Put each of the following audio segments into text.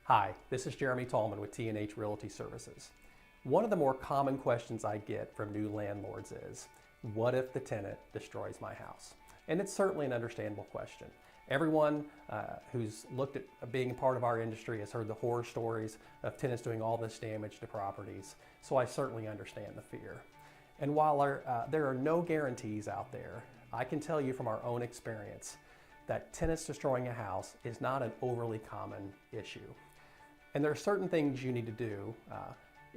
Hi, this is Jeremy Tallman with T&H Realty Services. One of the more common questions I get from new landlords is, what if the tenant destroys my house? And it's certainly an understandable question. Everyone who's looked at being a part of our industry has heard the horror stories of tenants doing all this damage to properties, so I certainly understand the fear. And while there are no guarantees out there, I can tell you from our own experience that tenants destroying a house is not an overly common issue. And there are certain things you need to do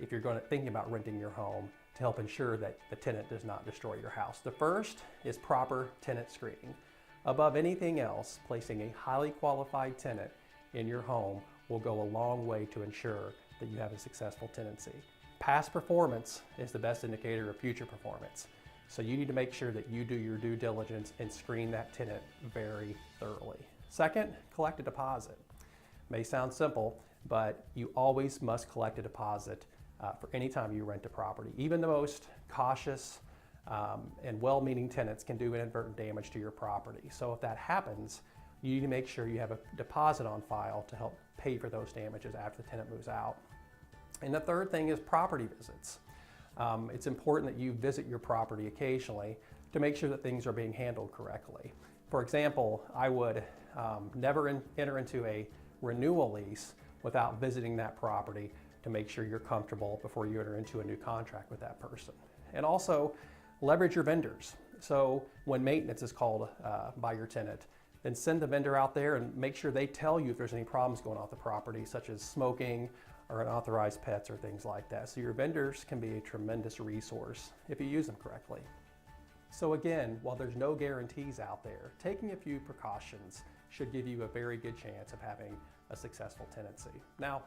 if you're thinking about renting your home to help ensure that the tenant does not destroy your house. The first is proper tenant screening. Above anything else, placing a highly qualified tenant in your home will go a long way to ensure that you have a successful tenancy. Past performance is the best indicator of future performance. So you need to make sure that you do your due diligence and screen that tenant very thoroughly. Second, collect a deposit. May sound simple, but you always must collect a deposit for any time you rent a property. Even the most cautious and well-meaning tenants can do inadvertent damage to your property. So if that happens, you need to make sure you have a deposit on file to help pay for those damages after the tenant moves out. And the third thing is property visits. It's important that you visit your property occasionally to make sure that things are being handled correctly. For example, I would never enter into a renewal lease without visiting that property to make sure you're comfortable before you enter into a new contract with that person. And also leverage your vendors. So when maintenance is called by your tenant, then send the vendor out there and make sure they tell you if there's any problems going on with the property, such as smoking or unauthorized pets or things like that. So your vendors can be a tremendous resource if you use them correctly. So again, while there's no guarantees out there, taking a few precautions should give you a very good chance of having a successful tenancy. Now,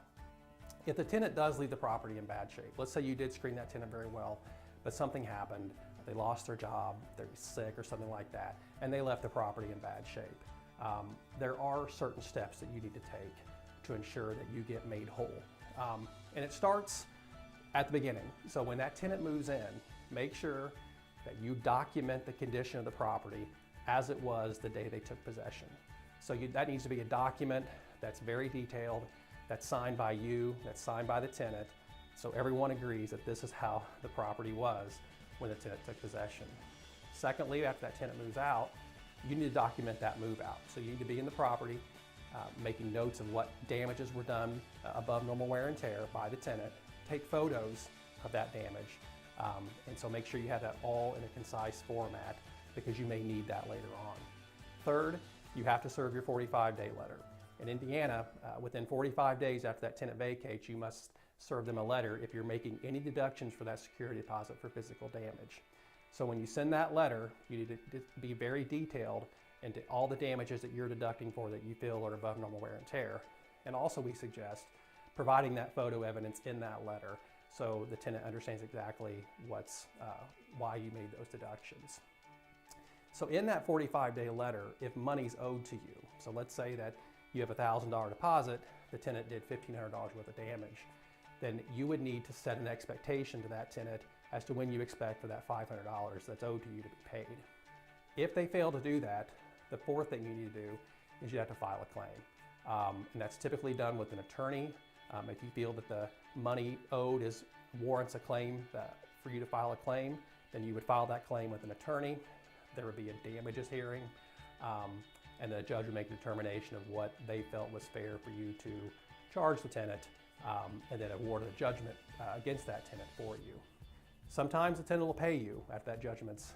if the tenant does leave the property in bad shape, let's say you did screen that tenant very well, but something happened, they lost their job, they're sick or something like that, and they left the property in bad shape. There are certain steps that you need to take to ensure that you get made whole. And it starts at the beginning. So when that tenant moves in, make sure that you document the condition of the property as it was the day they took possession. So that needs to be a document that's very detailed, that's signed by you, that's signed by the tenant, so everyone agrees that this is how the property was when the tenant took possession. Secondly, after that tenant moves out, you need to document that move out. So you need to be in the property, making notes of what damages were done above normal wear and tear by the tenant, take photos of that damage, and so make sure you have that all in a concise format because you may need that later on. Third, you have to serve your 45-day letter. In Indiana, within 45 days after that tenant vacates, you must serve them a letter if you're making any deductions for that security deposit for physical damage. So when you send that letter, you need to be very detailed into all the damages that you're deducting for that you feel are above normal wear and tear. And also we suggest providing that photo evidence in that letter so the tenant understands exactly why you made those deductions. So in that 45-day letter, if money's owed to you, so let's say that you have a $1,000 deposit, the tenant did $1,500 worth of damage, then you would need to set an expectation to that tenant as to when you expect for that $500 that's owed to you to be paid. If they fail to do that, the fourth thing you need to do is you have to file a claim. And that's typically done with an attorney. If you feel that the money owed warrants a claim for you to file a claim, then you would file that claim with an attorney. There would be a damages hearing, and the judge would make a determination of what they felt was fair for you to charge the tenant, and then award a judgment against that tenant for you. Sometimes the tenant will pay you after that judgment's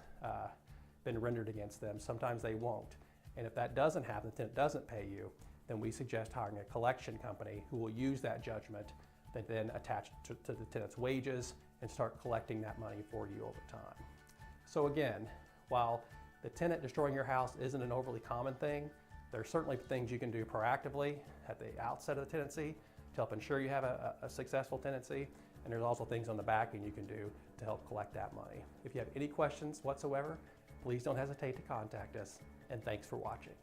been rendered against them. Sometimes they won't. And if that doesn't happen, the tenant doesn't pay you, then we suggest hiring a collection company who will use that judgment that then attach to the tenant's wages and start collecting that money for you over time. So again, while the tenant destroying your house isn't an overly common thing, there are certainly things you can do proactively at the outset of the tenancy to help ensure you have a successful tenancy, and there's also things on the back end you can do to help collect that money. If you have any questions whatsoever, please don't hesitate to contact us, and thanks for watching.